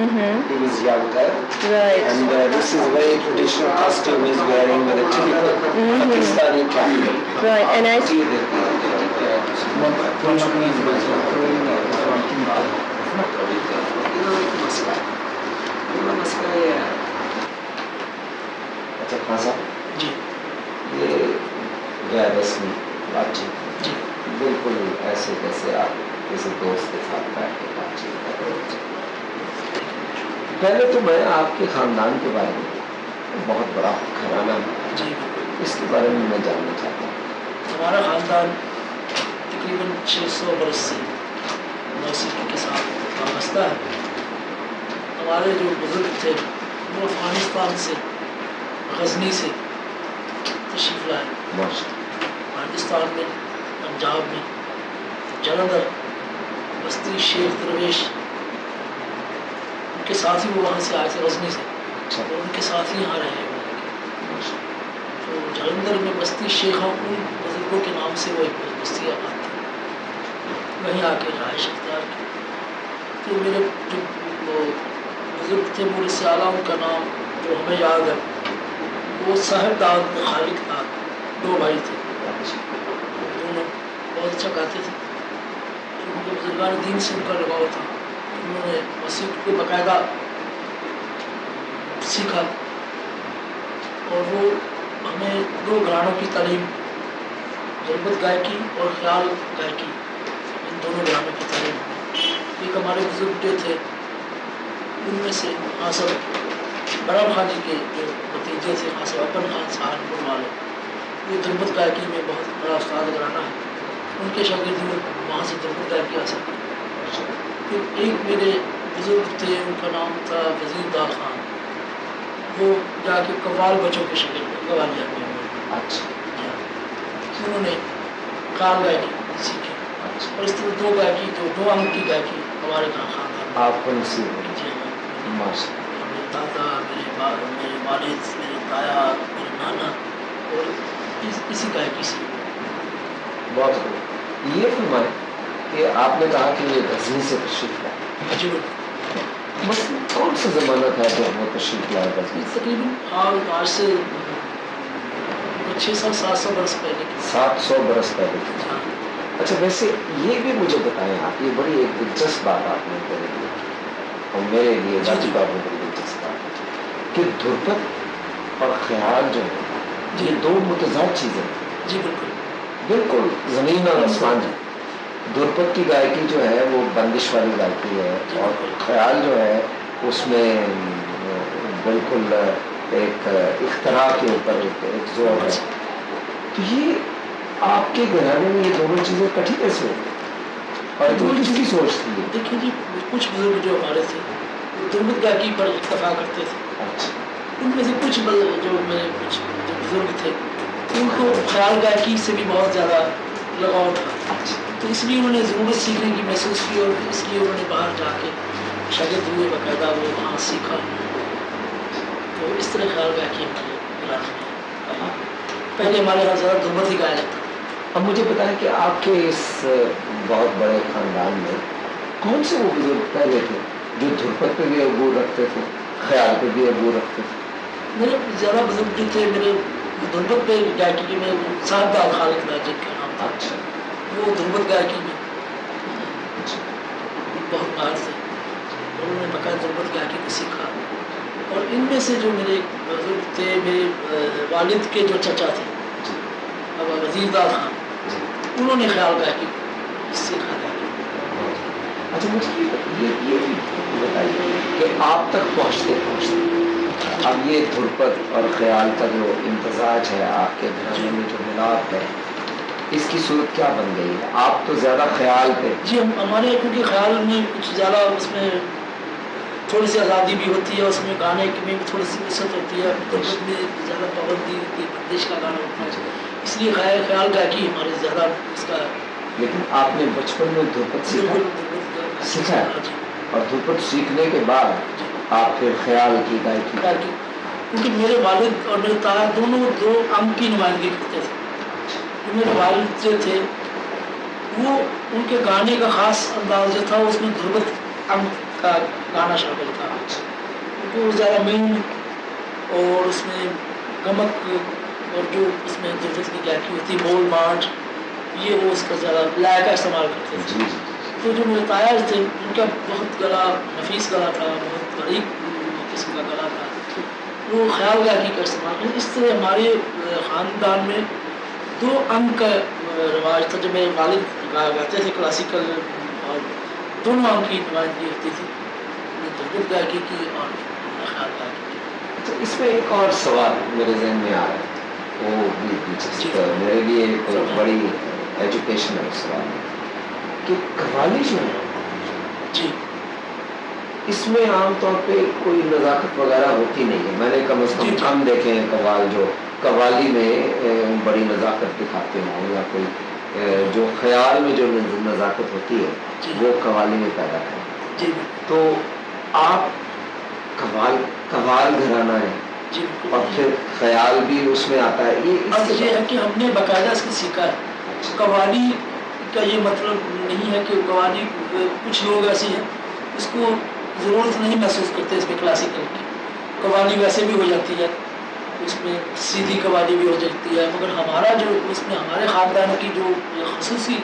He was younger. Right. And this is a very traditional costume he's wearing with a typical Pakistani cap. Right, and I See the مسئلہ یہ ہے. اچھا خان صاحب جی یہ غیر رسمی بات چیت جی بالکل ایسے جیسے آپ کسی دوست کے ساتھ بیٹھ کے بات چیت کر رہے ہیں. پہلے تو میں آپ کے خاندان کے بارے میں بہت بڑا گھرانہ ہے جی اس کے بارے میں جاننا چاہتا ہوں. ہمارا خاندان تقریباً 600 برس سے موسیقی کے ساتھ وابستہ ہے. ہمارے جو بزرگ تھے وہ افغانستان سے غزنی سے تشریف لائے. پاکستان میں پنجاب میں جلندھر بستی شیخ درویش ان کے ساتھ ہی وہ وہاں سے آئے تھے غزنی سے اور ان کے ساتھ ہی یہاں رہے. تو جلندھر میں بستی شیخوں ان بزرگوں کے نام سے وہ ایک بستی آباد تھی وہیں آ کے رہائش اختیار کی. تو میرے جو بزرگ تھے مجھ سے اعلیٰ ان کا نام جو ہمیں یاد ہے وہ صاحب داد خالق داد 2 بھائی تھے. دونوں بہت اچھا گاتے تھے. ان کے بزرگان دین سے ان کا لگاؤ تھا. انہوں نے موسیقی کو باقاعدہ سیکھا اور وہ ہمیں 2 گھرانوں کی تعلیم ضربت گائکی اور خیال گائکی ان دونوں گھرانوں کی تعلیم. ایک ہمارے بزرگ جو تھے ان میں سے خان صاحب برام خان جی کے جو بھتیجے تھے خان صاحب اپن خان سہارنپور والے وہ ضربت گائکی میں بہت بڑا استاد گھرانہ ہے. ان کے شاگرد وہاں سے ضربت گائکی حاصل کی. پھر ایک میرے بزرگ تھے ان کا نام تھا وزیر دار خان وہ جا کے قوال بچوں کے شاگرد قوالیہ میں انہوں نے خیال گائکی سیکھی. اور اس طرح 2 گائکی جو 2 انگ کی گائکی ہمارے خاندان آپ کو نصیب ہو. جی ماشاء میرے دادا میرے والد میرے تایا میرے نانا اور اسی گائکی سے. بہت خوب. یہ فرمائیں کہ آپ نے کہا کہ یہ غزنی سے تشریف لائے. جی مثلا کون سا زمانہ تھا جب وہ تشریف لائے غزنی؟ تقریباً آج سے 600-700 برس پہلے کی. 700 برس پہلے کی. اچھا ویسے یہ بھی مجھے بتائیں آپ, یہ بڑی ایک دلچسپ بات آپ نے میرے لیے اور میرے لیے ذاتی طور پر بڑی دلچسپ بات کہ دھرپد اور خیال جو ہے یہ 2 متضاد چیزیں. جی بالکل بالکل زمین اور آسمان ہے. دھرپد کی گائکی جو ہے وہ بندش والی گائکی ہے اور خیال جو ہے اس میں بالکل ایک اختراع کے اوپر ایک زور ہے. تو یہ آپ کے گھرانے میں یہ دونوں چیزیں کٹھی کیسے ہوئی اور تو کس کی سوچ تھی؟ دیکھیے جی کچھ بزرگ جو ہمارے تھے وہ ضربت گائکی پر اکتفا کرتے تھے. ان میں سے کچھ جو میرے کچھ جو بزرگ تھے ان کو خیال گائکی سے بھی بہت زیادہ لگاؤ تھا. تو اس لیے انہوں نے ضرورت سیکھنے کی محسوس کی اور اس لیے انہوں نے باہر جا کے شاگرد ہوئے باقاعدہ وہ وہاں سیکھا. تو اس طرح خیال گائکی ہمارے علاقے میں پہلے ہمارے یہاں زیادہ ضرورت ہی گایا جاتا. اب مجھے بتائیں کہ آپ کے اس بہت بڑے خاندان میں کون سے وہ بزرگ پہلے تھے جو دھرپد پہ بھی عبور رکھتے تھے خیال پہ بھی عبور رکھتے تھے؟ میرے زیادہ بزرگ جو تھے میرے دھرپد پہ گائکی میں صاحب داد خالق داد جن کا نام تھا. اچھا وہ دھرپد گائکی میں بہت ماہر تھے اور انہوں نے باقاعدہ دھرپد گائکی کو سیکھا. اور ان میں سے جو میرے بزرگ تھے میرے والد کے جو چچا تھے بابا وزیر دار خان انہوں نے خیال گائکی سیکھا تھا. اچھا مجھے یہ بتائیے کہ آپ تک پہنچتے اب یہ دھرپد اور خیال کا جو امتزاج ہے آپ کے گھرانے میں جو ملاپ ہے اس کی صورت کیا بن گئی ہے؟ آپ تو زیادہ خیال پہ. جی ہمارے کیونکہ خیال میں کچھ زیادہ اس میں تھوڑی سی آزادی بھی ہوتی ہے, اس میں گانے کی بھی تھوڑی سی وسعت ہوتی ہے, دھرپد میں زیادہ پابندی ہوتی ہے, بندش کا گانا ہوتا ہے, اس لیے خیال گائکی ہمارے زیادہ اس کا. لیکن آپ نے بچپن میں دھرپد سیکھا ہے اور دھرپد سیکھنے کے بعد آپ پھر خیال کی گائکی کیونکہ میرے والد اور میرے تایا دونوں 2 انگ کی نمائندگی کرتے تھے. میرے والد جو تھے وہ ان کے گانے کا خاص انداز جو تھا اس میں دھرپد انگ کا گانا شامل تھا، وہ زیادہ مین اور اس میں گمک اور جو اس میں درفت کی گائکی ہوتی بول مارچ یہ وہ اس کا زیادہ لائے کا استعمال کرتے تھے. تو جو میرے تایا تھے ان کا بہت گلا نفیس گلا تھا، بہت غریب قسم کا گلا تھا، وہ خیال گائکی کا استعمال کرتے. اس طرح ہمارے خاندان میں 2 انگ کا رواج تھا. جب میرے والد گاتے تھے کلاسیکل اور دونوں انگ کی نمائندگی ہوتی تھی، درفت گائکی کی اور خیال گائکی کی. تو اس میں ایک اور سوال میرے ذہن میں آ رہا ہے، وہ بھی دلچسپ ہے میرے لیے، کوئی بڑی ایجوکیشنل سوال ہے کہ قوالی جو ہے جی اس میں عام طور پہ کوئی نزاکت وغیرہ ہوتی نہیں ہے. میں نے کم از کم کم دیکھے ہیں قوال جو قوالی میں بڑی نزاکت دکھاتے ہوں، یا کوئی جو خیال میں جو نزاکت ہوتی ہے وہ قوالی میں پیدا کرتے. تو آپ قوال گھرانا ہے اور پھر خیال بھی اس میں آتا ہے. یہ ہے کہ ہم نے باقاعدہ اس کو سیکھا ہے. قوالی کا یہ مطلب نہیں ہے کہ قوالی کچھ لوگ ایسے ہیں اس کو ضرورت نہیں محسوس کرتے اس میں کلاسیکل کی. قوالی ویسے بھی ہو جاتی ہے، اس میں سیدھی قوالی بھی ہو جاتی ہے، مگر ہمارا جو اس میں ہمارے خاندان کی جو خصوصی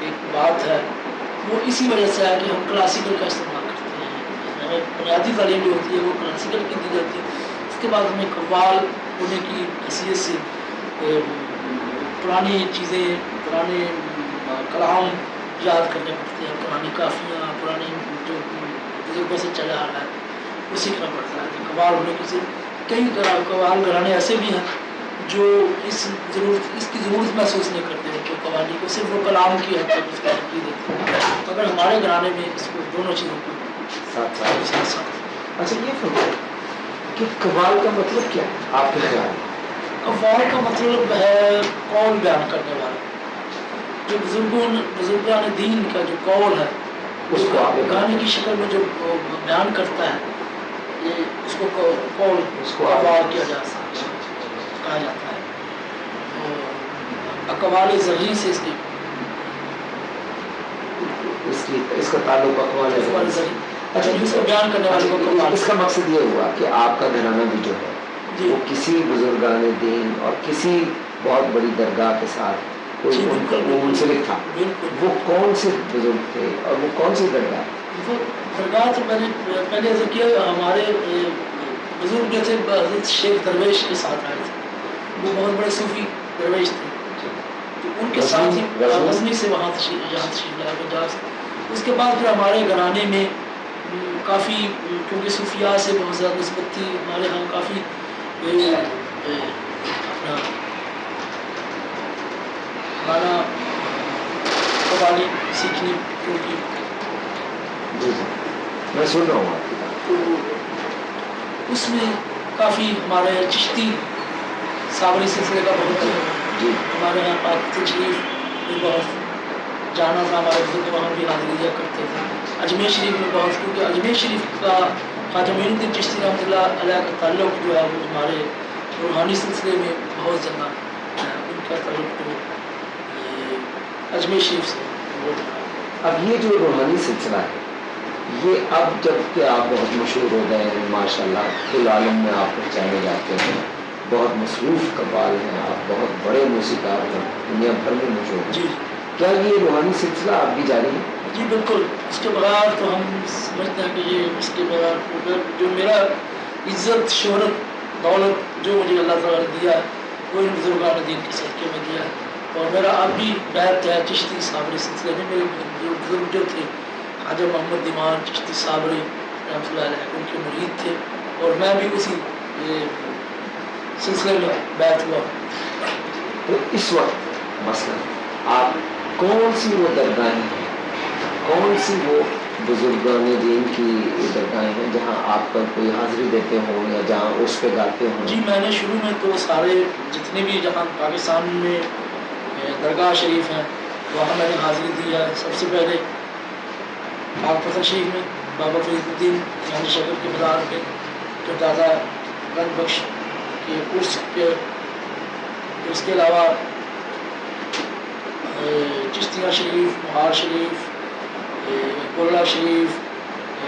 ایک بات ہے وہ اسی وجہ سے ہے کہ ہم کلاسیکل کا استعمال کرتے ہیں. ہمیں بنیادی تعلیم جو ہوتی ہے وہ کلاسیکل کی دی جاتی ہے. اس کے بعد ہمیں قوال ہونے کی حیثیت سے پرانی چیزیں، پرانے کلام یاد کرنے پڑتے ہیں، پرانی کافیاں، پرانے جو بزرگوں سے چلا آ رہا ہے وہ سیکھنا پڑتا ہے. قوال ہونے کی سے کئی قوال گھرانے ایسے بھی ہیں جو اس کی ضرورت محسوس نہیں کرتے ہیں کہ قوالی کو صرف وہ کلام کی حد تک اس کو ترجیح دیتے ہیں. اگر ہمارے گھرانے میں اس کو دونوں چیزوں کو ساتھ ساتھ. اچھا یہ فرمائیں کہ قوال کا مطلب کیا ہے آپ کے خیال میں؟ قوال کا مطلب ہے قول بیان کرنے والا. جو بزرگان دین کا جو قول ہے اس کو آپ گانے کی شکل میں جو بیان کرتا ہے یہ اس کو قول قوال کہا جاتا ہے. اقوال زرعی سے اس کا تعلق اقوال زرعی. اچھا اس کو بیان کرنے والے کو قوال. اس کا مقصد یہ ہوا کہ آپ کا گھرانہ بھی جو ہے وہ کسی بزرگان دین اور کسی بہت بڑی درگاہ کے ساتھ کوئی منسلک تھا. وہ کون سے بزرگ تھے اور وہ کون سی درگاہ؟ وہ درگاہ تو میں نے پہلے ایسا کیا، ہمارے بزرگ جو تھے حضرت شیخ درویش کے ساتھ آئے تھے. وہ بہت بڑے صوفی درویش تھے، تو ان کے ساتھ ہی غزنی سے وہاں یہاں تشریف لائے پنجاب سے. اس کے بعد پھر ہمارے گھرانے میں کافی کیونکہ صوفیاء سے بہت زیادہ نسبت تھی، ہمارے ہاں کافی اپنا گانا قوالی سیکھنی کیونکہ جی میں سن رہا ہوں آپ کی بات. تو اس میں کافی ہمارے چشتی صابری سلسلے کا بہت جی ہمارے یہاں پاکستان شریف بھی بہت جانا تھا. ہمارے بزرگ وہاں بھی حاضری دیا کرتے تھے. اجمیر شریف میں بہت، کیونکہ اجمیر شریف کا خواجہ معین الدین چشتی رحمۃ اللہ علیہ کا تعلق جو ہے وہ ہمارے روحانی سلسلے میں بہت زیادہ ان کا تعلق جو اجمیر شریف سے. اب یہ جو روحانی سلسلہ ہے یہ اب جب کہ آپ بہت مشہور ہو گئے ہیں ماشاء اللہ، کل عالم میں آپ پہچانے جاتے ہیں، بہت مصروف قوال ہیں آپ، بہت بڑے موسیقار ہیں، دنیا بھر میں مشہور ہیں. جی کیا یہ روحانی سلسلہ اب بھی جاری ہے؟ جی بالکل. اس کے بغیر تو ہم سمجھتے ہیں کہ یہ اس کے بغیر جو میرا عزت شہرت دولت جو مجھے اللہ تعالیٰ نے دیا ہے وہ ان بزرگان دین کے صدقے میں دیا ہے. اور میرا اب بھی بیعت ہے چشتی صابری سلسلے میں. میرے بزرگ جو تھے خواجہ محمد دیوان چشتی صابری رحمۃ اللہ علیہ ان کے مرید تھے، اور میں بھی اسی سلسلے میں بیعت ہوا. تو اس وقت مثلا آپ کون سی وہ درگاہیں ہیں، کون سی وہ بزرگان دین کی درگاہیں ہیں جہاں آپ کا کوئی حاضری دیتے ہوں یا جہاں اس پہ گاتے ہوں؟ جی میں نے شروع میں تو سارے جتنے بھی جہاں پاکستان میں درگاہ شریف ہیں وہاں میں نے حاضری دی ہے. سب سے پہلے پاک پتن شریف میں بابا فرید الدین یعنی شکر کے مزار پہ جو دادا گنج بخش کے عرس پہ. اس کے علاوہ چشتیہ شریف، مہار شریف، گولہ شریف،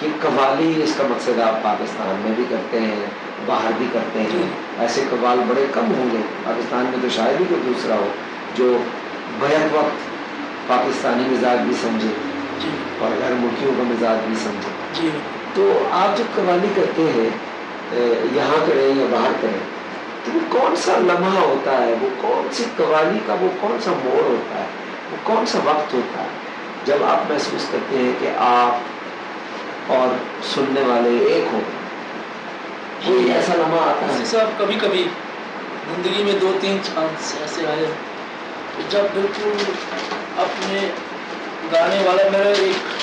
کہ قوالی اس کا مقصد آپ پاکستان میں بھی کرتے ہیں, باہر بھی کرتے ہیں, ایسے قوال بڑے کم ہوں گے, پاکستان میں تو شاید ہی کوئی دوسرا ہو جو بیک وقت پاکستانی مزاج بھی سمجھے اور غیر ملکیوں کا مزاج بھی سمجھے. تو آپ جب قوالی کرتے ہیں یہاں کریں یا باہر کریں, تو وہ کون سا لمحہ ہوتا ہے, وہ کون سی قوالی کا وہ کون سا موڑ ہوتا ہے, وہ کون سا وقت ہوتا ہے جب آپ محسوس کرتے ہیں کہ آپ اور سننے والے ایک ہو؟ کوئی ایسا لمحہ آتا ہے؟ صاحب کبھی کبھی زندگی میں 2-3 چانس ایسے آئے کہ جب بالکل اپنے گانے والا میرا ایک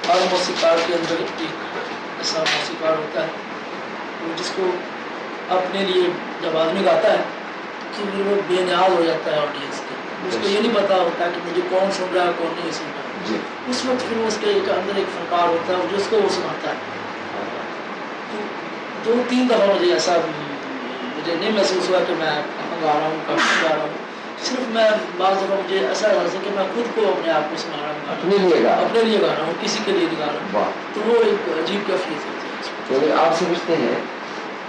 ہر موسیقار کے اندر ایک ایسا موسیقار ہوتا ہے جس کو اپنے لیے جب آدمی گاتا ہے تو وہ بے نیاز ہو جاتا ہے آڈینس کے. اس کو یہ نہیں پتا ہوتا کہ مجھے کون سن رہا ہے کون نہیں سن رہا ہے. اس وقت پھر اس کے اندر ایک فنکار ہوتا ہے جس کو وہ سناتا ہے. تو 2-3 دفعہ مجھے ایسا مجھے نہیں محسوس ہوا کہ میں کہاں گا رہا ہوں کہاں گا رہا ہوں. صرف میں بعض دفعہ مجھے ایسا احساس ہے کہ میں خود کو اپنے آپ کو سنا رہا ہوں, اپنے لیے گا رہا ہوں, کسی کے لیے نہیں گا رہا ہوں. تو وہ ایک عجیب کیفیت ہوتی ہے. آپ سمجھتے ہیں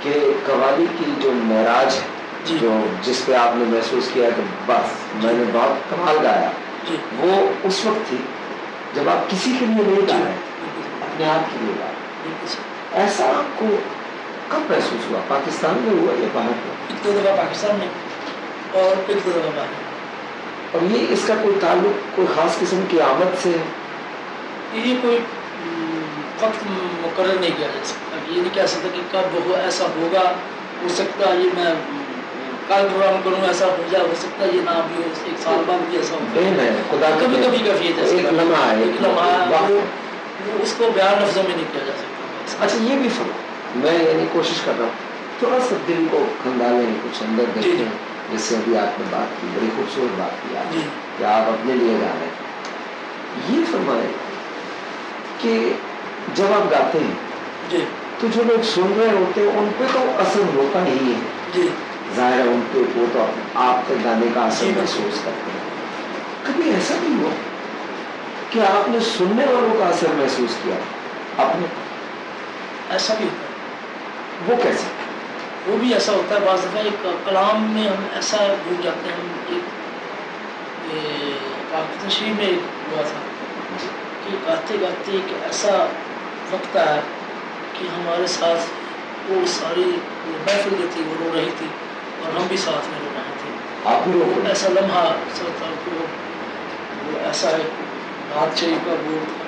کہ قوالی کی جو معراج ہے جو جس پہ آپ نے محسوس کیا کہ بس میں نے بہت کمال گایا, وہ اس وقت تھی جب آپ کسی کے لیے نہیں گا رہے, اپنے آپ کے لیے گا رہے. ایسا آپ کو کب محسوس ہوا؟ پاکستان میں ہوا یا باہر ہوا؟ 1-2 دفعہ پاکستان میں اور 1-2 دفعہ باہر. اور یہ اس کا کوئی تعلق کوئی خاص قسم کی آمد سے ہے؟ یہ کوئی وقت مقرر نہیں کیا جا سکتا. یہ نہیں کہہ سکتا کہ کب وہ ایسا ہوگا. ہو سکتا ہے یہ میں کل پروگرام کروں ایسا ہو جائے, ہو سکتا ہے یہ نہ بھی ہو, 1 سال بعد بھی ایسا ہو. کبھی کبھی کیفیت ہے, ایک لمحہ وہ اس کو بیان لفظوں میں نہیں کیا جا سکتا. اچھا یہ بھی میں یعنی کوشش کر رہا ہوں تھوڑا سا دل کو کھنگالیں, کچھ اندر دیکھیں. جس سے ابھی آپ نے بات کی, بڑی خوبصورت بات کی آپ کہ آپ اپنے لیے گا رہے ہیں. یہ فرمائیں کہ جب آپ گاتے ہیں تو جو لوگ سن رہے ہوتے ہیں ان پہ تو اثر ہوتا ہی ہے, ظاہر ہے ان پہ وہ تو آپ کے گانے کا اثر محسوس کرتے ہیں. کبھی ایسا بھی ہوا کہ آپ نے سننے والوں کا اثر محسوس کیا آپ نے؟ ایسا بھی ہوتا ہے. وہ کیسے؟ وہ بھی ایسا ہوتا ہے. بعض دفعہ ایک کلام میں ہم ایسا بھول جاتے ہیں. ہم ایک پاک تشریح میں ایک ہوا تھا کہ گاتے گاتے ایک ایسا وقت آیا کہ ہمارے ساتھ وہ ساری محفل جو تھی وہ رو رہی تھی اور ہم بھی ساتھ میں رو رہے تھے. آپ بھی رو؟ ایسا لمحہ ایسا تھا کہ وہ ایسا ایک نعت شریف کا بورڈ تھا,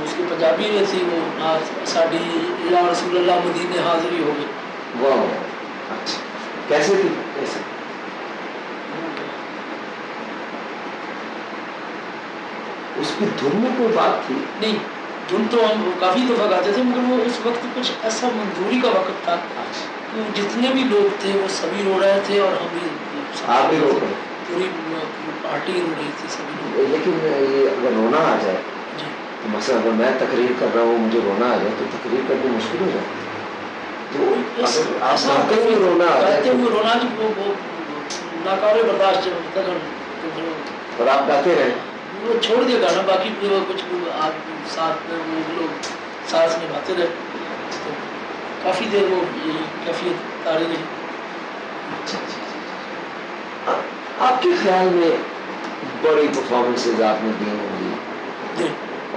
اس کی پنجابی میں تھی وہ نعت ساڈی یا رسول اللہ مدینے حاضری ہو گئی. واہ, اچھا کیسے تھی؟ کیسے اس کی دھن میں کوئی بات تھی؟ نہیں, دھن تو ہم کافی دفعہ گاتے تھے مگر وہ اس وقت کچھ ایسا منظوری کا وقت تھا کہ جتنے بھی لوگ تھے وہ سبھی رو رہے تھے اور ہم بھی, آپ بھی رو رہے, پوری پارٹی رو رہی تھی سبھی لوگ. لیکن یہ اگر رونا آ جائے تو مثلا اگر میں تقریر کر رہا ہوں مجھے رونا آ جائے تو تقریر کرنی مشکل ہو جائے. تو آپ گاتے ہوئے رونا آ جائے, گاتے ہوئے رونا وہ ناقابل برداشت ہوتا ہے. اور آپ گاتے رہے, وہ چھوڑ دیا گانا, باقی کچھ ساتھ میں وہ لوگ سانس نبھاتے رہے تو کافی دیر وہ یہی کیفیت تاری رہی. آپ کے خیال میں بڑی پرفارمنسز آپ نے دی ہوں گی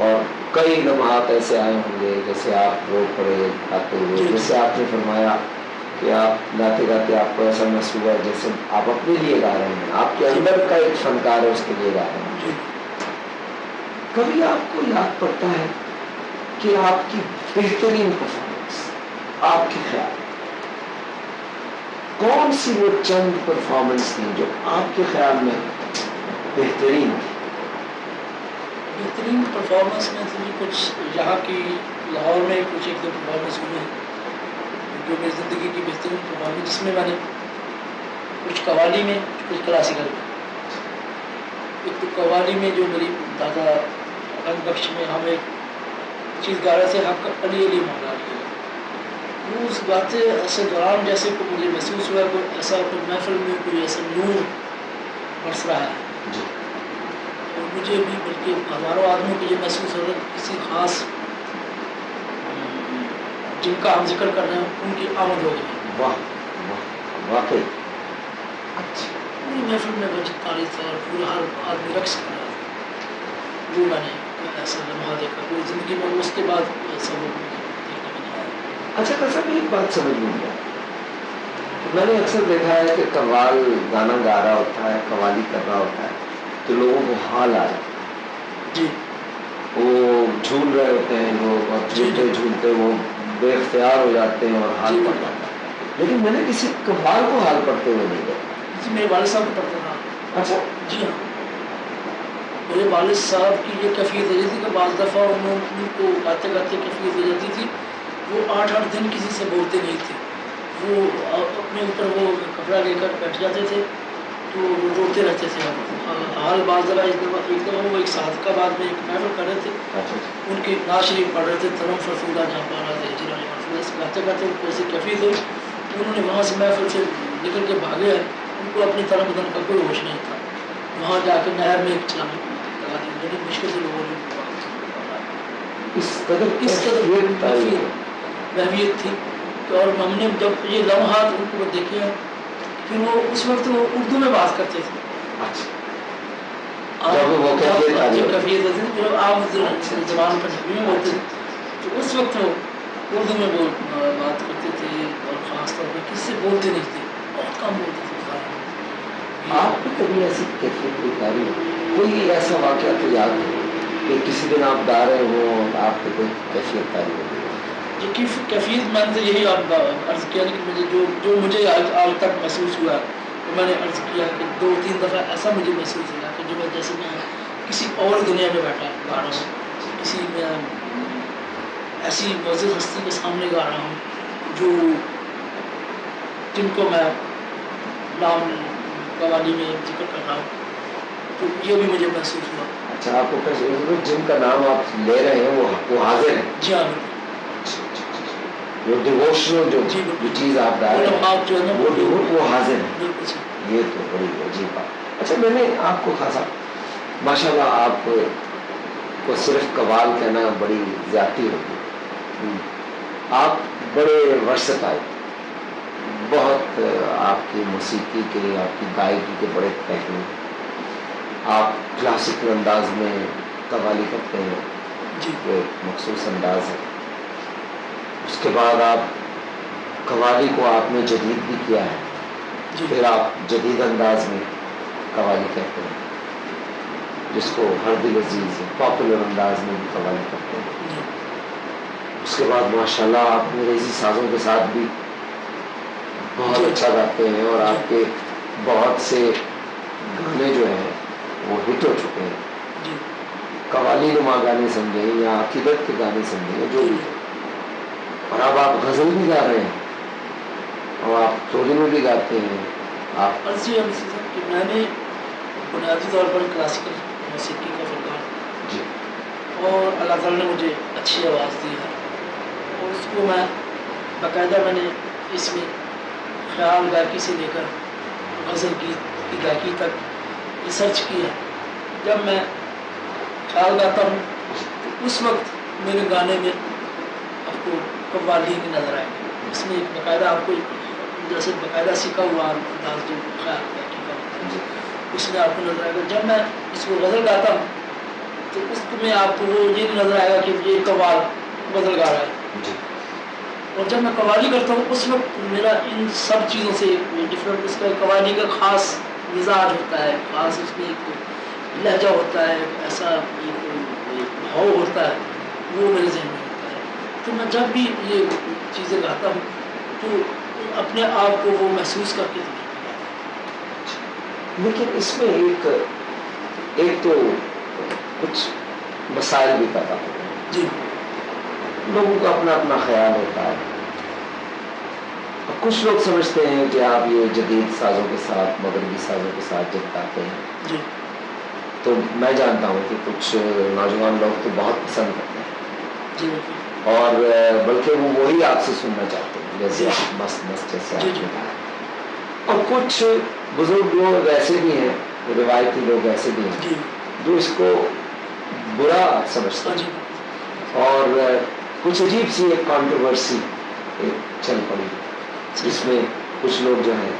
اور کئی لمحات ایسے آئے ہوں گے جیسے آپ رو پڑے گاتے ہوئے, جیسے آپ نے فرمایا کہ آپ گاتے گاتے آپ کو ایسا محسوس ہوا جیسے آپ اپنے لیے گا رہے ہیں, آپ کے اندر کا ایک فنکار ہے اس کے لیے گا رہے ہیں. کبھی آپ کو یاد پڑتا ہے کہ آپ کی بہترین پرفارمنس آپ کے خیال کون سی وہ چند پرفارمنس تھی جو آپ کے خیال میں بہترین تھی؟ بہترین پرفارمنس میں تھی کچھ یہاں کی لاہور میں کچھ ایک دو پرفارمنس ہوئی جو میری زندگی کی بہترین پرفارمنس, جس میں میں نے کچھ قوالی میں کچھ کلاسیکل میں. ایک تو قوالی میں جو میری دادا رنگ بخش میں ہم ایک چیز گا رہے تھے, حق علی علی مولا علی, وہ اس گاتے ایسے دوران جیسے کو مجھے محسوس ہوا کوئی ایسا کوئی محفل میں کوئی ایسا نور برس رہا ہے. مجھے بھی بلکہ ہزاروں آدمیوں کو یہ محسوس ہو رہا ہے کسی خاص جن کا ہم ذکر کر رہے ہیں ان کی آمد ہو گئی. واہ واقعی اچھا. پوری محفل میں بچ تاریخ تھا اور پورا ہر آدمی رقص کر رہا تھا. وہ میں نے ایسا لمحہ دیکھا کوئی زندگی میں اس کے بعد ایسا وہ دیکھنے میں نہیں آیا. اچھا تو سب ایک بات سمجھ میں آیا. میں نے اکثر دیکھا ہے کہ قوال گانا گا رہا ہوتا ہے, قوالی کر رہا ہوتا ہے تو لوگوں کو حال آ رہا ہے. جی وہ جھول رہے ہوتے ہیں لوگ اور جھولتے جھولتے وہ بے اختیار ہو جاتے ہیں اور حال پڑ جاتا ہے. لیکن میں نے کسی قوال کو حال پڑتے ہوئے نہیں دیکھا. جی میرے والد صاحب کو پڑھتا تھا. اچھا جی ہاں میرے والد صاحب کی یہ کیفیت ہو جاتی تھی کہ بعض دفعہ ان کو گاتے گاتے کیفیت ہو جاتی تھی وہ 8-8 دن کسی سے بولتے نہیں تھے. وہ اپنے اوپر وہ کپڑا لے کر بیٹھ جاتے تھے تو وہ روتے رہتے تھے. حال بعض دفعہ ایک دفعہ وہ ایک صادقہ بعد میں ایک محفل کر رہے تھے ان کی نعت شریف پڑھ رہے تھے ترم فرسودہ جہاں پارا دے جرا گاتے گاتے ان کو ایسی کیفیت ہوئی انہوں نے وہاں سے محفل سے نکل کے بھاگے ہیں. ان کو اپنی طرف بدن کا کوئی ہوش نہیں تھا. وہاں جا کے نہر میں ایک چلانے لگا دی بڑی مشکل سے لوگوں نے اس قدر اہمیت تھی. اور ہم نے جب یہ لمحات ان کو دیکھے ہیں پھر وہ اس وقت وہ اردو میں بات کرتے تھے. کیفیت ہوتی تھی پھر عام زبان پنجابی میں بولتے تھے تو اس وقت وہ اردو میں بات کرتے تھے اور خاص طور پہ کس سے بولتے نہیں تھے بہت کم بولتے تھے. آپ کو کبھی ایسی کیفیت اتاری کوئی ایسا واقعہ تو یاد ہے کہ کسی دن آپ گا رہے ہو اور آپ کو کوئی کیفیت تاری ہو؟ جی کیفیت میں نے یہی عرض کیا کہ مجھے جو مجھے آج تک محسوس ہوا تو میں نے عرض کیا کہ 2-3 دفعہ ایسا مجھے محسوس ہوا کہ جو میں جیسے میں کسی اور دنیا میں بیٹھا گا رہا ہوں کسی میں ایسی معزز ہستی کے سامنے گا رہا ہوں جو جن کو میں نام قوالی میں ذکر کر رہا ہوں تو یہ بھی مجھے محسوس ہوا. اچھا آپ کو جن کا نام آپ لے رہے ہیں وہ حاضر ہیں؟ جی ہاں جو ڈیووشنل جو چیز آپ گا رہے ہیں وہ حاضر ہیں. یہ تو بڑی عجیب بات. اچھا میں نے آپ کو خاصا ماشاء اللہ آپ کو صرف قوال کہنا بڑی زیادتی ہوگی. آپ بڑے ورثتائی بہت آپ کی موسیقی کے آپ کی گائیکی کے بڑے پہلو. آپ کلاسیکل انداز میں قوالی کرتے ہیں جو ایک مخصوص انداز ہے. اس کے بعد آپ قوالی کو آپ نے جدید بھی کیا ہے پھر آپ جدید انداز میں قوالی کرتے ہیں جس کو ہر دل عزیز ہے پاپولر انداز میں بھی قوالی کرتے ہیں. اس کے بعد ماشاءاللہ آپ انگریزی سازوں کے ساتھ بھی بہت اچھا گاتے ہیں اور آپ کے بہت سے گانے جو ہیں وہ ہٹ ہو چکے ہیں. قوالی نما گانے سمجھیں یا عقیدت کے گانے سمجھیں جو بھی. اور اب آپ غزل بھی گا رہے ہیں اور آپ ٹولی میں بھی گاتے ہیں. آپ میں نے بنیادی طور پر کلاسیکل موسیقی کا فنکار جی اور اللہ تعالیٰ نے مجھے اچھی آواز دی ہے اور اس کو میں باقاعدہ میں نے اس میں خیال گائکی سے لے کر غزل گیت کی گائکی تک ریسرچ کی ہے. جب میں خیال گاتا ہوں تو اس وقت میرے گانے میں آپ کو قوالی کی نظر آئے گی. اس میں ایک باقاعدہ آپ کو جیسے باقاعدہ سیکھا ہوا انداز جو خیال گائکی کا ہوتا ہے اس میں آپ کو نظر آئے گا. جب میں اس کو غزل گاتا ہوں تو اس میں آپ کو وہ یہ نظر آئے گا کہ یہ قوال غزل گا رہا ہے. اور جب میں قوالی کرتا ہوں اس وقت میرا ان سب چیزوں سے ڈفرینٹ اس کا قوالی کا خاص مزاج ہوتا ہے خاص اس میں ایک لہجہ ہوتا ہے ایسا ایک بھاؤ ہوتا ہے وہ میرے ذہن میں ہوتا ہے. تو میں جب بھی یہ چیزیں گاتا ہوں تو اپنے آپ کو وہ محسوس کر کے لیکن اس میں ایک تو کچھ مسائل بھی پیدا ہوتے ہیں. جی لوگوں کا اپنا اپنا خیال ہوتا ہے. کچھ لوگ سمجھتے ہیں کہ آپ یہ جدید سازوں کے ساتھ مغربی سازوں کے ساتھ جب گاتے ہیں جی تو میں جانتا ہوں کہ کچھ نوجوان لوگ تو بہت پسند کرتے ہیں جی اور بلکہ وہ وہی آپ سے سننا چاہتے ہیں جیسے مست مست جیسے آپ نے کہا. اور کچھ بزرگ لوگ ایسے بھی ہیں روایتی لوگ ایسے بھی ہیں جو اس کو برا سمجھتے ہاں جی ہیں، اور کچھ عجیب سی ایک کانٹروورسی چل پڑی جس میں کچھ لوگ جو ہیں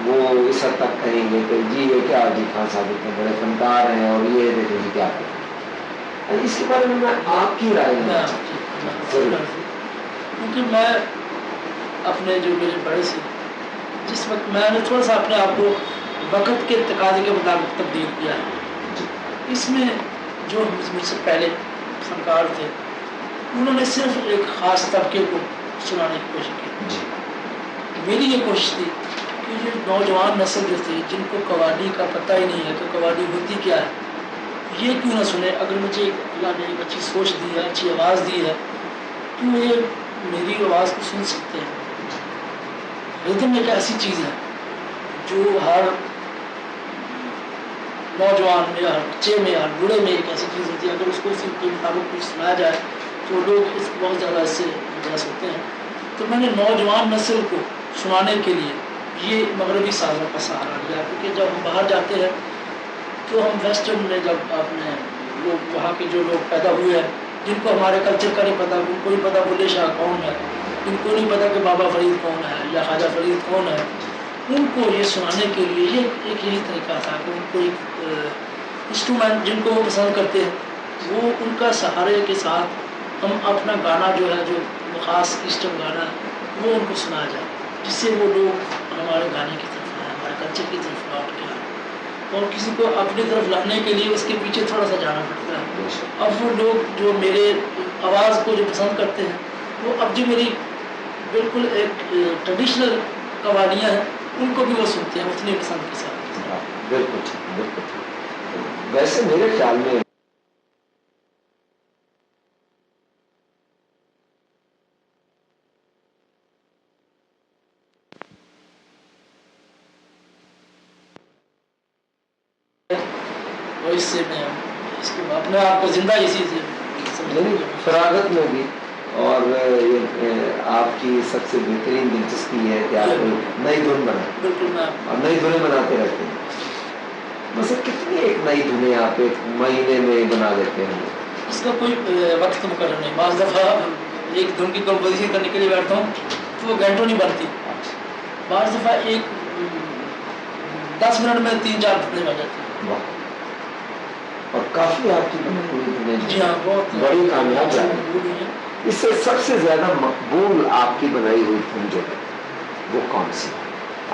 وہ اس حد تک کہیں گے کہ جی یہ کیا جی خان صاحب اتنے بڑے فنکار ہیں اور یہ دیکھیں جی کیا کرتے ہیں. اس کے بارے میں آپ کی رائے لینا چاہتا ہوں. کیونکہ میں اپنے جو میرے بڑے سے جس وقت میں نے تھوڑا سا اپنے آپ کو وقت کے تقاضے کے مطابق تبدیل کیا ہے. اس میں جو مجھ سے پہلے فنکار تھے انہوں نے صرف ایک خاص طبقے کو سنانے کی کوشش کی. میری یہ کوشش تھی کہ یہ نوجوان نسل جو تھی جن کو قوالی کا پتہ ہی نہیں ہے کہ قوالی ہوتی کیا ہے یہ کیوں نہ سنے. اگر مجھے اللہ نے ایک اچھی سوچ دی ہے اچھی آواز دی ہے تو یہ میری آواز کو سن سکتے ہیں. ریدم ایک ایسی چیز ہے جو ہر نوجوان میں ہر بچے میں ہر بوڑھے میں ایک ایسی چیز ہوتی ہے اگر اس کو اسی کے مطابق کچھ سنایا جائے تو لوگ اس بہت زیادہ اس سے امپریس ہوتے ہیں. تو میں نے نوجوان نسل کو سنانے کے لیے یہ مغربی سازوں کا سہارا لیا کیونکہ جب ہم باہر جاتے ہیں تو ہم ویسٹرن میں جب اپنے لوگ وہاں کے جو لوگ پیدا ہوئے ہیں جن کو ہمارے کلچر کا نہیں پتہ ان کو نہیں پتہ بلے شاہ کون ہے ان کو نہیں پتہ کہ بابا فرید کون ہے یا خواجہ فرید کون ہے ان کو یہ سنانے کے لیے یہ ایک یہی طریقہ تھا کہ ان کو ایک انسٹرومنٹ جن کو وہ پسند کرتے ہیں وہ ان کا سہارے کے ساتھ ہم اپنا گانا جو ہے جو خاص ایسٹرن گانا ہے وہ ان کو سنایا جائے جس سے وہ لوگ ہمارے گانے کی طرف آئیں ہمارے کلچر کی طرف لوٹ کے آئیں. اور کسی کو اپنی طرف لانے کے لیے اس کے پیچھے تھوڑا سا جانا پڑتا ہے. اب وہ لوگ جو میرے آواز کو جو پسند کرتے ہیں وہ اب جو میری بالکل ایک ٹریڈیشنل قوالیاں ہیں ان کو بھی وہ سنتے ہیں اتنی پسند کے ساتھ. بالکل بالکل. ویسے میرے خیال میں اس سے میں اس کو اپنے آپ کو زندہ اسی سے فراغت میں بھی اور آپ کی سب سے بہترین دلچسپی ہے کہ آپ نئی دھن بنائیں. بالکل میں اور نئی دھنیں بناتے رہتے ہیں. مثلا کتنی ایک نئی دھنیں آپ ایک مہینے میں بنا لیتے ہیں؟ اس کا کوئی وقت مقرر نہیں. بعض دفعہ ایک دھن کی کمپوزیشن کرنے کے لیے بیٹھتا ہوں تو وہ گھنٹوں نہیں بنتی. بعض دفعہ ایک 10 منٹ میں 3-4 دھنیں بن جاتی ہیں. اور کافی آپ کی پوری دنیا جی ہاں بہت بڑی کامیاب ہے. اس سے سب سے زیادہ مقبول آپ کی بنائی ہوئی دھن جو ہے وہ کون سی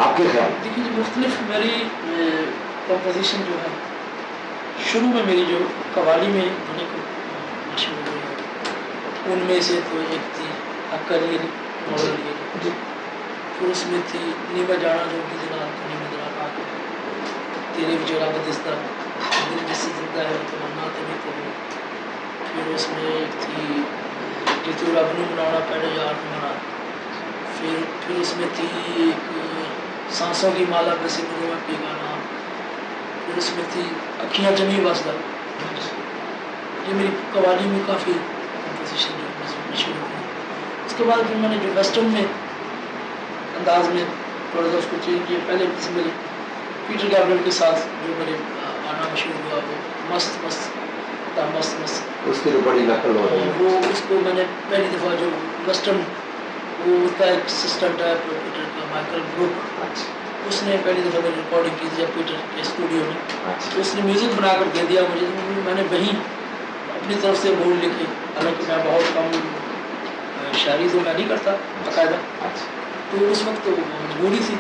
آپ کے خیال؟ دیکھیے مختلف میری کمپوزیشن جو ہے شروع میں میری جو قوالی میں دھنیں مشہور ہوئی ہے ان میں سے تو ایک تھی اکلیل مولوی پھر اس میں تھی نیما جانا جو بھی جناب تو نیما جناب آ کے تیرے بھی جورا بدستہ دل جس سے زندہ ہے تمنا تبھی تو ہو. پھر اس میں ایک تھی جتو رب نو منانا پہلے یار تمہارا. پھر اس میں تھی ایک سانسوں کی مالا بسی منوا پی گانا. پھر اس میں تھی اکھیاں جمی واسدہ. یہ میری قوالی میں کافی کمپوزیشن جو مشہور ہوئی. اس کے بعد پھر میں نے جو ویسٹرن میں انداز میں تھوڑا سا اس کو چینج کیا. پہلے میری پیٹر گیبریل کے ساتھ جو میرے گانا مشہور ہوا وہ مست مست تا مست مست اس کی جو بڑی نقل ہو رہی ہے وہ اس کو میں نے پہلی دفعہ جو ویسٹرن وہ اس کا ایک اسسٹنٹ ہے پیٹر کا مائیکل بروک اس نے پہلی دفعہ میری ریکارڈنگ کی تھی پیٹر کے اسٹوڈیو میں. تو اس نے میوزک بنا کر دے دیا مجھے. میں نے وہیں اپنی طرف سے بول لکھے حالانکہ میں بہت کم شاعری تو میں نہیں کرتا باقاعدہ. تو اس وقت مجبوری تھی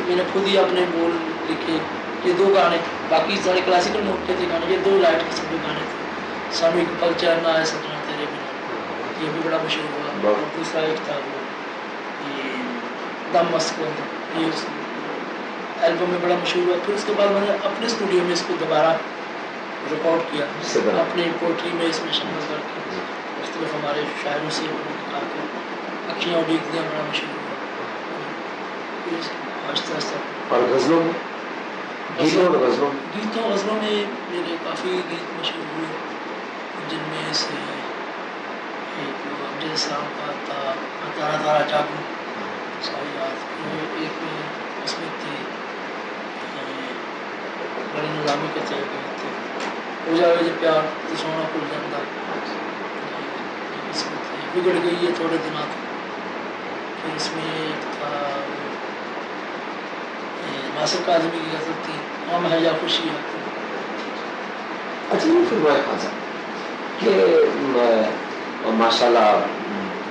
میں نے خود ہی اپنے بول لکھے. یہ 2 گانے باقی سارے کلاسیکل موڈ کے تھے گانے یہ 2 لائٹ قسم کے گانے تھے. سامی کا کلچر نہ ہے سجنا تیرے بنا یہ بھی بڑا مشہور ہوا. اور دوسرا ایک تھا وہ یہ دم مست کو یہ اس البم میں بڑا مشہور ہوا. پھر اس کے بعد میں نے اپنے اسٹوڈیو میں اس کو دوبارہ ریکارڈ کیا اپنی پوٹری میں اس میں شامل کر کے مختلف ہمارے شاعروں سے نکال کر اکھیاں اڈیک دیا بڑا مشہور ہوا. آہستہ آہستہ اور غزلوں میں گیتوں غزلوں میں میرے کافی گیت مشہور ہوئے جن میں سے ایک امجد صاحب کا تھا تارا تارا جاگو ساری یاد. ایک اس میں تھی بڑے نظامی کے تھے گیت تھے ہو جائے جو پیار تو سونا کھل جاتا بگڑ گئی ہے تھوڑے دنوں پھر اس میں ایک تھا ناصر کاظمی کی غزل تھی غم ہے یا خوشی ہے. اچھا یہ فرمائے خان صاحب کہ ماشاءاللہ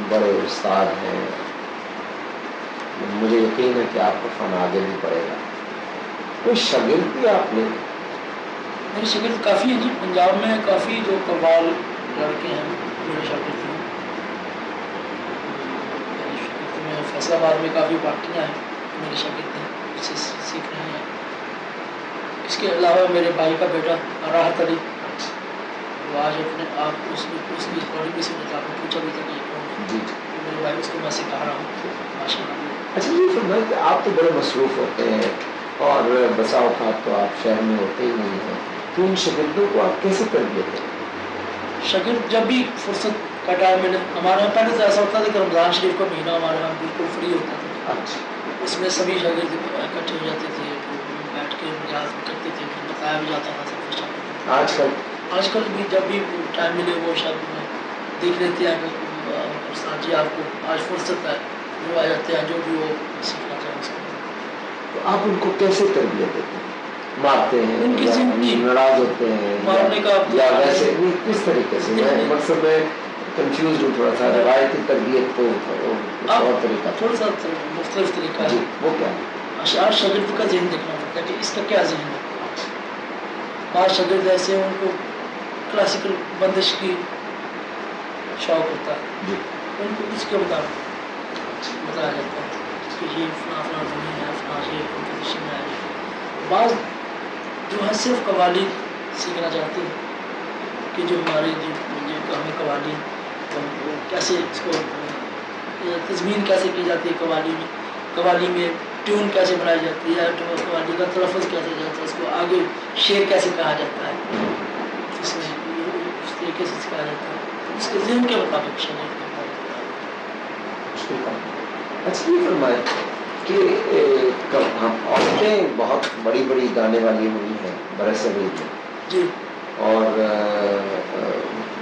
بڑے استاد ہیں, مجھے یقین ہے کہ آپ کا فن آگے بھی بڑھے گا. کوئی شاگرد بھی آپ نے؟ میرے شاگرد کافی ہیں جی, پنجاب میں کافی جو قوال لڑکے ہیں میرے شاگرد ہیں. میرے شاگرد میں فیصل آباد میں کافی پارٹیاں ہیں میرے شاگرد ہیں, اس سے سیکھ رہے ہیں. اس کے علاوہ میرے بھائی کا بیٹا راحت علی, وہ آج اپنے آپ اس کی ریکارڈنگ بھی سننے آپ نے پوچھا بھی تھا کہ یہ کون ہے. جی میرے بھائی اس کو میں سکھا رہا ہوں ماشاء اللہ. اچھا یہ فرمائے کہ آپ تو بڑے مصروف ہوتے ہیں اور بسا اوقات تو آپ شہر میں ہوتے ہی نہیں ہیں, تو ان شاگردوں کو آپ کیسے تربیت دیں؟ شاگرد جب بھی فرصت کا ٹائم ملے, ہمارے یہاں پہلے تو ایسا ہوتا تھا کہ رمضان شریف کا مہینہ ہمارے یہاں بالکل فری ہوتا تھا. اچھا اس میں سبھی شاگرد اکٹھے ہو جاتے تھے, بیٹھ کے مجاز بھی کرتے تھے, بتایا بھی جاتا تھا سب کچھ. آج کل بھی جب بھی ٹائم ملے وہ شاید میں دیکھ لیتے ہیں کہ استاد جی آپ کو آج فرصت ہے, وہ آ جاتے ہیں جو بھی وہ سیکھنا چاہیں اس کو. تو آپ ان کو کیسے تربیت دیتے ہیں؟ مارتے ہیں ان کی زندگی ناراض ہوتے ہیں مارنے کا یا ویسے کس طریقے سے؟ میں مقصد میں کنفیوز ہوں تھوڑا سا. روایتی تربیت تو اور طریقہ تھوڑا سا مختلف طریقہ جی, ہے. وہ کیا ہے؟ آج شاگرد کا ذہن دیکھنا پڑتا ہے کہ اس کا کیا ذہن ہے. بعض شاگرد ایسے ہیں ان کو کلاسیکل بندش کی شوق ہوتا ہے, جی ان کو اس کے مطابق بتایا جاتا ہے کہ یہ فلاں فلاں زمین ہے, فلاں یہ کمپوزیشن ہے. بعض جو ہے صرف قوالی سیکھنا چاہتے ہیں کہ جو ہمارے ہمیں قوالی کیسے اس کو تضمین کیسے کی جاتی ہے, قوالی میں ٹیون کیسے بنائی جاتی ہے, قوالی کا تلفظ کیسے جاتا ہے, اس کو آگے شعر کیسے کہا جاتا ہے, اس میں اس طریقے سے سکھایا جاتا ہے. اس کے ذہن کے مطابق شاگرد کے مطابق. اچھا یہ فرمائے کہ ہم عورتیں بہت بڑی بڑی گانے والی ہوئی ہیں برصغیر میں جی, اور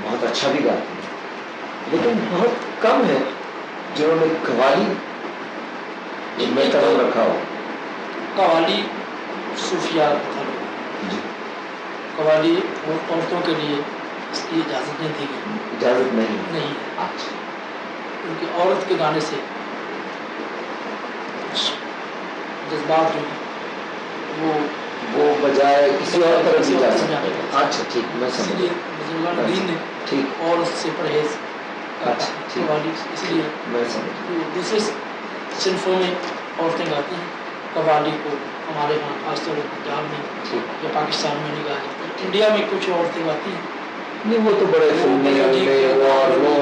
بہت اچھا بھی گاتی ہیں, لیکن بہت کم ہے جنہوں نے قوالی میں قدم رکھا ہو. قوالی صوفیہ جی قوالی عورتوں کے لیے اس کی اجازت نہیں دی گئی. اجازت نہیں نہیں اچھا, کیونکہ عورت کے گانے سے جذبات جو ہیں وہ بجائے کسی اور طرف بھی جا سکتے سکتے ہیں. اچھا ٹھیک, میں اسی سمجھ لیے بزرگان دین نے ٹھیک عورت سے پرہیز اچھا ٹھیک, قوالی اس لیے میں سمجھ دوسرے صنفوں میں عورتیں گاتی ہیں قوالی کو. ہمارے یہاں خاص طور پر پنجاب میں یا پاکستان میں نہیں گایا جاتا. انڈیا میں کچھ عورتیں گاتی ہیں, نہیں وہ تو بڑے فلمی اور وہ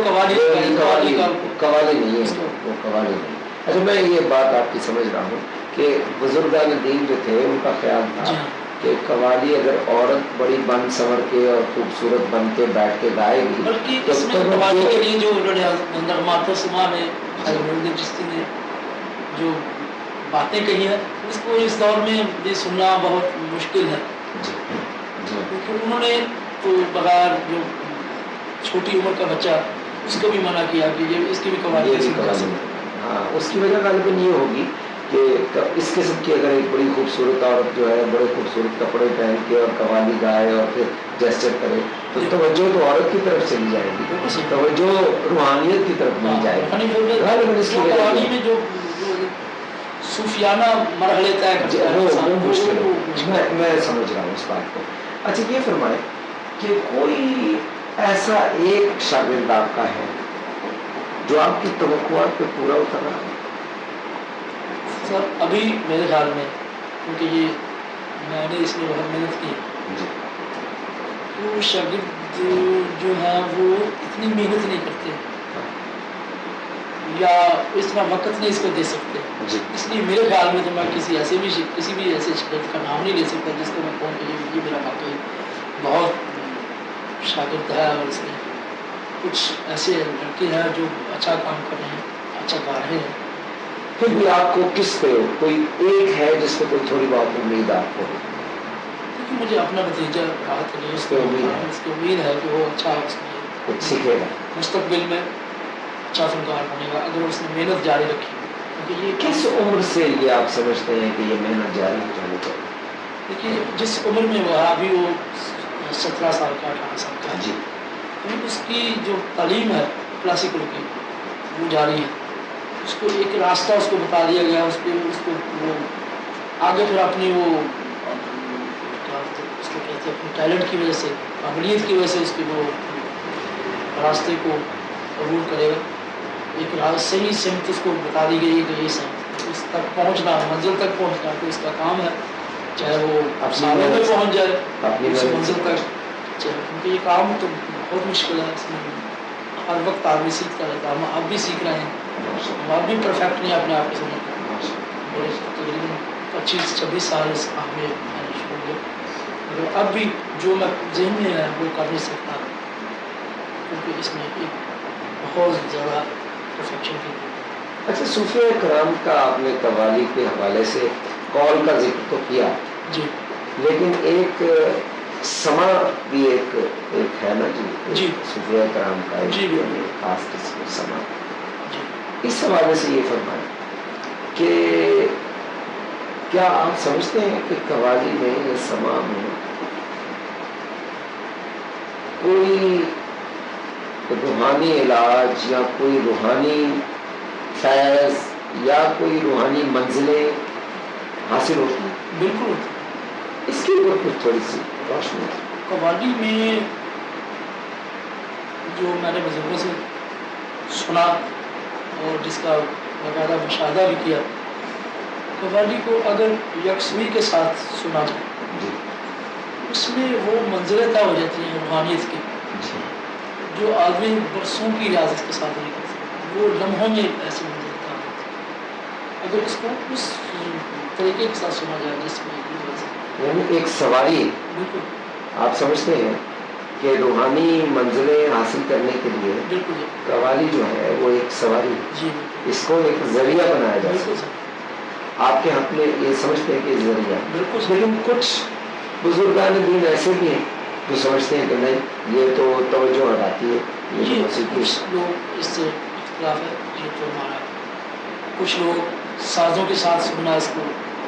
قوالی نہیں ہے, وہ قوالی نہیں ہے. اچھا میں یہ بات آپ کی سمجھ رہا ہوں کہ بزرگان دین جو تھے ان کا خیال تھا کہ قوالی اگر عورت بڑی بن سنور کے اور خوبصورت بن کے بیٹھ کے گائے گی, بلکہ اس میں قوالی کے لیے جو انہوں نے نغمات و سما میں حضرت چشتی نے جو باتیں کہی ہیں اس کو اس دور میں یہ سننا بہت مشکل ہے, کیونکہ انہوں نے تو بغیر جو چھوٹی عمر کا بچہ اس کو بھی منع کیا کہ یہ اس کی بھی قوالی ہاں, اس کی وجہ غالباً یہ ہوگی کہ اس قسم کی اگر ایک بڑی خوبصورت عورت جو ہے بڑے خوبصورت کپڑے پہن کے اور قوالی گائے اور پھر جیسچر کرے تو توجہ تو عورت کی طرف چلی جائے گی, توجہ روحانیت کی طرف نہیں جائے گی. غالباً اس کی قوالی میں جو صوفیانہ مرحلے طے کرتا ہے وہ مشکل ہے. میں سمجھ رہا ہوں اس بات کو. اچھا یہ فرمائے کہ کوئی ایسا ایک شاگرد آپ کا ہے جو آپ کی توقعات پہ پورا اتر رہا ہے؟ سر ابھی میرے خیال میں کیونکہ یہ میں نے اس میں بہت محنت کی ہے, وہ شاگرد جو ہیں وہ اتنی محنت نہیں کرتے یا اتنا وقت نہیں اس کو دے سکتے. اس لیے میرے خیال میں تو میں کسی بھی ایسے شاگرد کا نام نہیں لے سکتا جس کو میں کہوں کہ یہ میرا واقعی بہت شاگرد ہے اور اس میں کچھ ایسے لڑکے ہیں جو اچھا کام کر رہے ہیں, اچھا گا رہے ہیں. پھر بھی آپ کو کس پہ کوئی ایک ہے جس پہ کوئی تھوڑی بہت امید آپ کو؟ مجھے اپنا نتیجہ رہا تو نہیں، اس کی امید ہے کہ وہ اچھا اس میں کچھ سیکھے گا، مستقبل میں اچھا فنکار بنے گا اگر اس نے محنت جاری رکھی، کیونکہ یہ کس عمر سے یہ آپ سمجھتے ہیں کہ یہ محنت جاری ہونی چاہیے؟ دیکھیے جس عمر میں وہ ابھی وہ 17 سال کا 18 سال کا جی تو اس کی جو تعلیم ہے کلاسیکل کی وہ جاری ہے، اس کو ایک راستہ اس کو بتا دیا گیا، اس کو وہ آگے پھر اپنی وہ اس کو کہتے ہیں اپنے ٹیلنٹ کی وجہ سے، قابلیت کی وجہ سے اس کے وہ راستے کو قبول کرے گا، ایک صحیح سمت اس کو بتا دی گئی کہ یہ سمت اس تک پہنچنا، منزل تک پہنچنا تو اس کا کام ہے، چاہے وہ سالوں میں پہنچ جائے اس منزل تک، کیونکہ یہ کام تو بہت مشکل ہے، اس میں ہر وقت آدمی سیکھتا رہتا ہے، ہم اب بھی سیکھ رہے ہیں، ہم اب بھی پرفیکٹ نہیں اپنے آپ کو سمجھتے، میرے تقریباً 25-26 سال اس کام میں میں نے شروع کیا، مگر اب بھی جو میں ذہن میں ہے وہ کر نہیں سکتا، کیونکہ اس میں ایک بہت زیادہ پرفیکشن کی ضرورت ہے۔ اچھا، صوفیہ کرام کا آپ نے قوالی کے حوالے سے قول کا ذکر تو کیا، جی لیکن ایک سما بھی ایک ہے نا جی، صوفیہ کرام کا ایک خاص قسم سما، اس حوالے سے یہ فرمائیں کہ کیا آپ سمجھتے ہیں کہ قوالی میں یا سما میں کوئی روحانی علاج یا کوئی روحانی فیض یا کوئی روحانی منزلیں حاصل ہوتی ہیں؟ بالکل، اس کے اوپر کچھ تھوڑی سی روشنی ہے۔ قوالی میں جو میں نے بزرگوں سے سنا اور جس کا باقاعدہ مشاہدہ بھی کیا، قوالی کو اگر یکسوئی کے ساتھ سنا جائے اس میں وہ منزلیں طے ہو جاتی ہیں روحانیت کی، جو آدمی برسوں کی ریاضت کے ساتھ نہیں کر سکتا، وہ لمحوں میں ایسی منزل طے ہو جاتی ہے اگر اس کو اس طریقے کے ساتھ سنا جائے جس میں یعنی ایک سواری، بالکل آپ سمجھتے ہیں کہ روحانی منزلیں حاصل کرنے کے لیے بالکل قوالی جو ہے وہ ایک سواری، جی اس کو ایک ذریعہ بنایا جا بالکل سکتا ہے۔ آپ کے حق میں یہ سمجھتے ہیں کہ ذریعہ بالکل، لیکن کچھ بزرگان دین ایسے بھی ہیں جو سمجھتے ہیں کہ نہیں، یہ تو توجہ ہٹاتی ہے، یہ تو موسیقی۔ کچھ لوگ اس سے اختلاف ہے، یہ تو ہمارا کچھ لوگ سازوں کے ساتھ سننا اس کو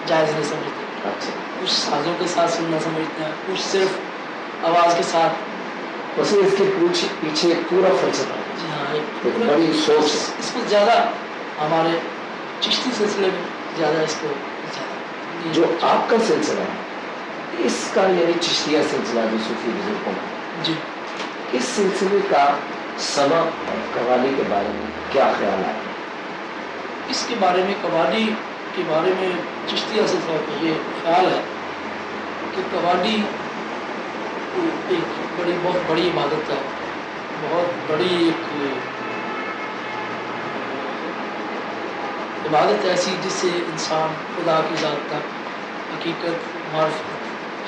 جائز نہیں سمجھتے، اچھا، کچھ سازوں کے ساتھ سننا سمجھتے ہیں، کچھ صرف آواز کے ساتھ، ویسے اس کے پیچھے ایک پورا فلسفہ ہے، جی ہاں، ایک بڑی سوچ ہے۔ اس کو زیادہ ہمارے چشتی سلسلے میں زیادہ اس کو جو آپ کا سلسلہ ہے اس کا، یعنی چشتیہ سلسلہ جو صوفی بزرگوں کا، جی اس سلسلے کا سما اور قوالی کے بارے میں کیا خیال ہے؟ اس کے بارے میں، قوالی کے بارے میں چشتیہ سلسلہ کا یہ خیال ہے کہ قوالی ایک بہت بڑی عبادت ہے، بہت بڑی ایک عبادت ایسی جس سے انسان خدا کی ذات تک، حقیقت، معرفت،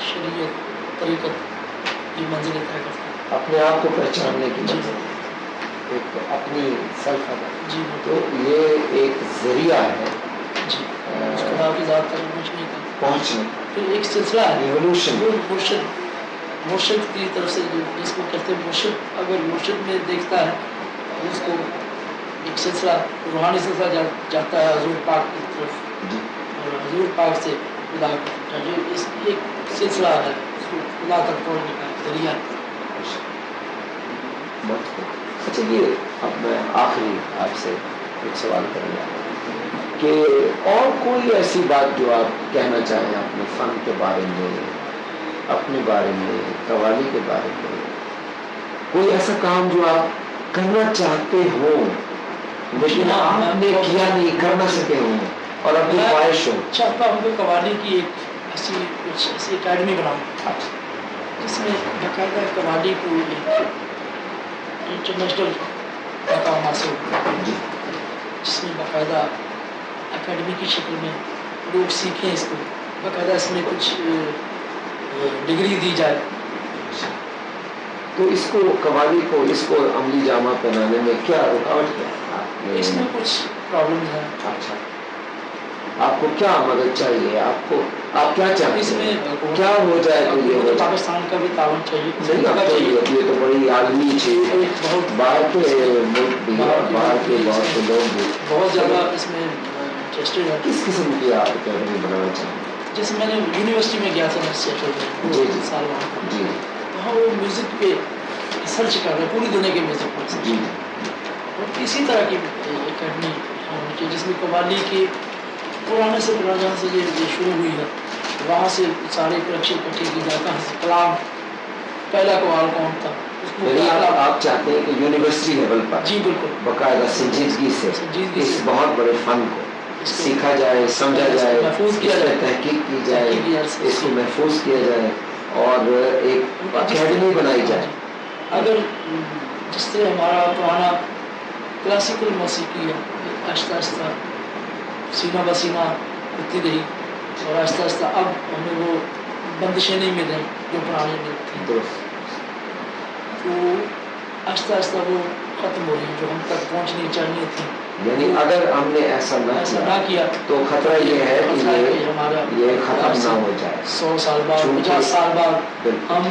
شریعت، طریقت یہ منزلیں طے کرتا ہے، اپنے آپ کو پہچاننے کی جی ایک اپنی سیلف ہے، جی تو یہ ایک ذریعہ ہے جی اس خدا کی ذات تک پہنچنے، پھر ایک سلسلہ ہے ایوولوشن، جو مرشد کی طرف سے، جس کو کہتے ہیں مرشد، اگر مرشد میں دیکھتا ہے اس کو ایک سلسلہ، روحانی سلسلہ جاتا ہے حضور پاک کی طرف، اور حضور پاک سے خدا کا جو اس ایک سلسلہ ہے، اس کو خدا تک پہنچنے کا ذریعہ۔ اچھا، یہ اب میں آخری آپ سے ایک سوال کروں گا کہ اور کوئی ایسی بات جو آپ کہنا چاہیں اپنے فن کے بارے میں، اپنے بارے میں، قوالی کے بارے میں، کوئی ایسا کام جو آپ کرنا چاہتے ہوں لیکن آپ نے کیا نہیں، کر نہ سکے ہوں اور اب بھی خواہش ہو؟ چاہتا ہوں کہ قوالی کی ایک ایسی اکیڈمی بناؤں جس میں باقاعدہ قوالی کو انٹرنیشنل مقام حاصل ہو، جس میں باقاعدہ اکیڈمی کی شکل میں لوگ سیکھیں اس کو، باقاعدہ اس میں کچھ ڈگری دی جائے۔ تو اس کو، قوالی کو، اس کو عملی جامہ پہنانے میں کیا رکاوٹ ہے؟ اس میں کچھ پرابلم ہے۔ اچھا، آپ کو کیا مدد چاہیے, آپ کیا چاہتے اس میں ہیں, کیا ہو جائے تو یہ ہو جائے؟ پاکستان کا بھی تعاون چاہیے, نہیں اب تو یہ تو بڑی عالمی چیز ہے, باہر کے ملک بھی اور باہر کے بہت سے لوگ بھی بہت زیادہ اس میں انٹرسٹیڈ ہے. کس قسم کی آپ اکیڈمی بنانا چاہیں گے؟ جیسے میں نے یونیورسٹی میں گیا تھا سیٹل میں جی جی سال وہاں, جی وہاں وہ میوزک پہ ریسرچ کر رہے ہیں, پوری دنیا کے میوزک پر جی اور اسی طرح کی اکیڈمی ہونی چاہیے جس میں قوالی کی پرانے سے پرانا جہاں سے یہ شروع ہوئی ہے وہاں سے سارے اکٹھے کی جائے, کہاں سے کلام پہلا قوال کون تھا اس کو یعنی آپ چاہتے ہیں کہ یونیورسٹی لیول پر جی بالکل باقاعدہ سنجیدگی سے اس بہت بڑے فن کو سیکھا جائے, سمجھا جائے, محفوظ کیا جائے, تحقیق کی جائے, اس کو محفوظ کیا جائے اور ایک اکیڈمی بنائی جائے. اگر جس سے ہمارا پرانا کلاسیکل موسیقی ہے آہستہ آہستہ سینہ بسینہ ہوتی رہی اور آہستہ آہستہ اب ہمیں وہ بندشیں نہیں مل رہیں جو پرانے میں تھیں, تو آہستہ آہستہ وہ ختم ہو رہی ہیں جو ہم تک پہنچنی چاہیے تھیں. یعنی اگر ہم نے ایسا نہ کیا تو خطرہ یہ ہے کہ یہ ختم نہ ہو جائے. 100 سال بعد 50 سال بعد ہم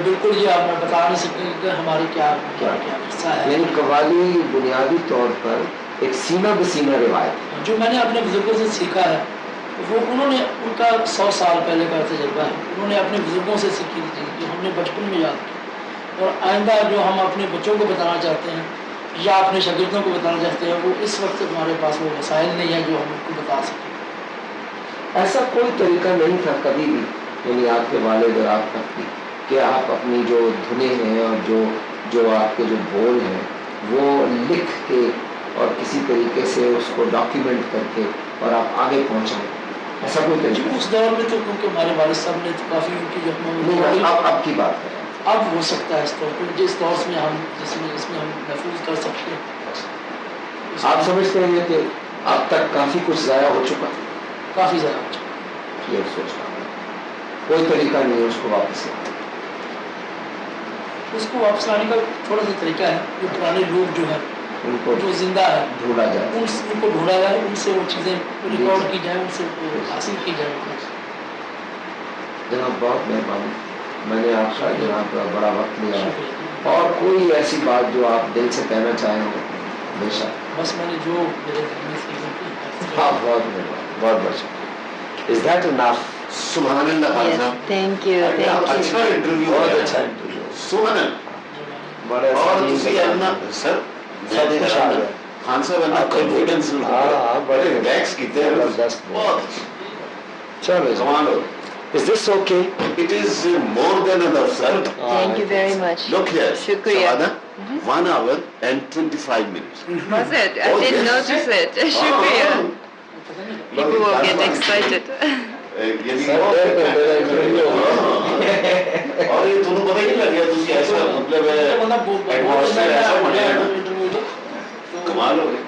بالکل یہ آپ بتا نہیں سکتے کہ ہماری کیا حصہ ہے. یعنی قوالی بنیادی طور پر ایک سینہ بسینہ روایت جو میں نے اپنے بزرگوں سے سیکھا ہے وہ انہوں نے ان کا 100 سال پہلے کا تجربہ ہے, انہوں نے اپنے بزرگوں سے سیکھی تھی جو ہم نے بچپن میں یاد کی, اور آئندہ جو ہم اپنے بچوں کو بتانا چاہتے ہیں یا اپنے شاگردوں کو بتانا چاہتے ہیں وہ اس وقت ہمارے پاس وہ وسائل نہیں ہیں جو ہم ان کو بتا سکیں. ایسا کوئی طریقہ نہیں تھا کبھی بھی, یعنی آپ کے والد اور آپ تک بھی, کہ آپ اپنی جو دھنیں ہیں اور جو آپ کے جو بول ہیں وہ لکھ کے اور کسی طریقے سے اس کو ڈاکیومنٹ کر کے اور آپ آگے پہنچائیں, ایسا کوئی طریقہ؟ اس دور میں تو کیونکہ ہمارے والد صاحب نے کافی ان کی نہیں, اب کی بات کریں. اب ہو سکتا ہے اس طور پہ جس دور میں ہم اس میں ہم محفوظ کر سکتے ہیں. آپ سمجھتے ہیں کہ اب تک کافی کچھ ضائع ہو چکا؟ کافی ضائع ہو چکا. یہ سوچ رہا ہوں کوئی طریقہ نہیں ہے اس کو واپس لانے. اس کو واپس لانے کا تھوڑا سا طریقہ ہے, جو پرانے لوگ جو ہیں ان کو جو زندہ ہے ڈھونڈا جائے, ان کو ڈھونڈا جائے, ان سے وہ چیزیں ریکارڈ کی جائیں, ان سے حاصل کی جائے. جناب بہت مہربانی, میں نے آپ کا جناب بڑا وقت لیا ہے, اور کوئی ایسی بات جو آپ دل سے کہنا چاہیں ہو؟ بے شک, بس میں نے جو میرے ذہن میں تھی. بہت مہربانی, بہت بہت شکریہ. Is that enough? سبحان اللہ خان Yes, صاحب, thank you. اچھا انٹرویو بہت ہے, اچھا انٹرویو, سبحان اللہ. بڑے اور دوسری اپنا سر سب کچھ آ گیا. خان صاحب اپنا کانفیڈنس بڑے ریلیکس کیتے ہیں, زبردست. بہت چلو کمال ہو. Is this okay? It is more than enough, sir. Thank you very much. Look here, Shukriya. Savada, 1 hour and 25 minutes. Was it? I Oh, didn't yes. notice it. Shukriya. People will get excited. اور یہ تمہیں پتہ ہی لگ گیا تھی ایسا مطلب atmosphere ایسا بنیا نا, کمال ہو گیا.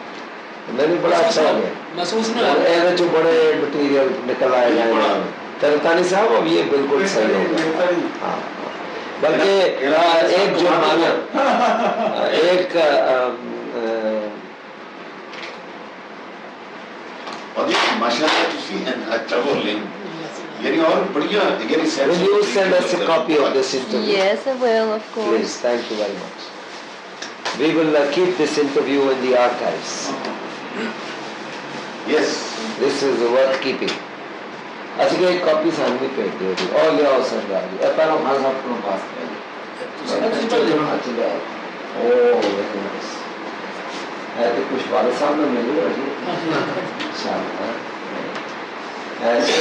میں نے بڑا اچھا ہو گیا محسوس نہیں اور جو بڑے مٹیریل نکل آئے ہیں ترکانی صاحب, اب یہ بالکل صحیح ہو گیا. ہاں, بلکہ ایک جو مانا ایک ماشاء اللہ اچھا بول رہے ہیں, یعنی اور بڑھیا. Will you send us a copy of this interview? Yes, I will, of course. Please, thank you very much. We will keep this interview in the archives. Yes. This is worth keeping. اچھا کہ ایک copy سان بھی پیٹ دے دی اور لے آؤ سر گاڑی پہلے خان صاحب کو پاس کر دیں. اوہ ویری نائس ہے تو کچھ والد صاحب نے ملی رہی ایسے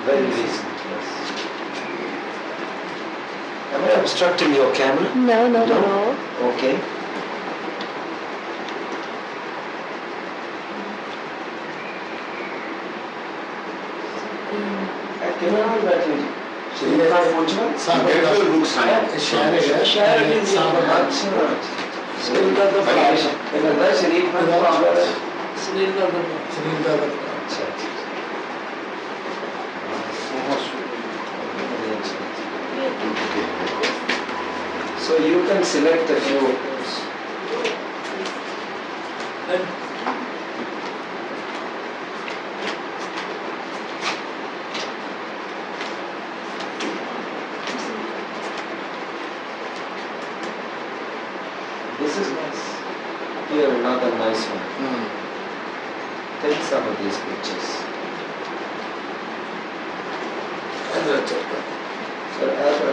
very recent, yes. Am I obstructing your camera? No, not No? at all. Okay. Some people look silent. شاعر سنیل کا دفتر نظر شریف میں معاملہ ہے. سنیل کا دفتر سنیل کا دفتر. اچھا اچھا. So you can select a few. And This is nice. Here another nice one. Take some of these pictures. Sir, add a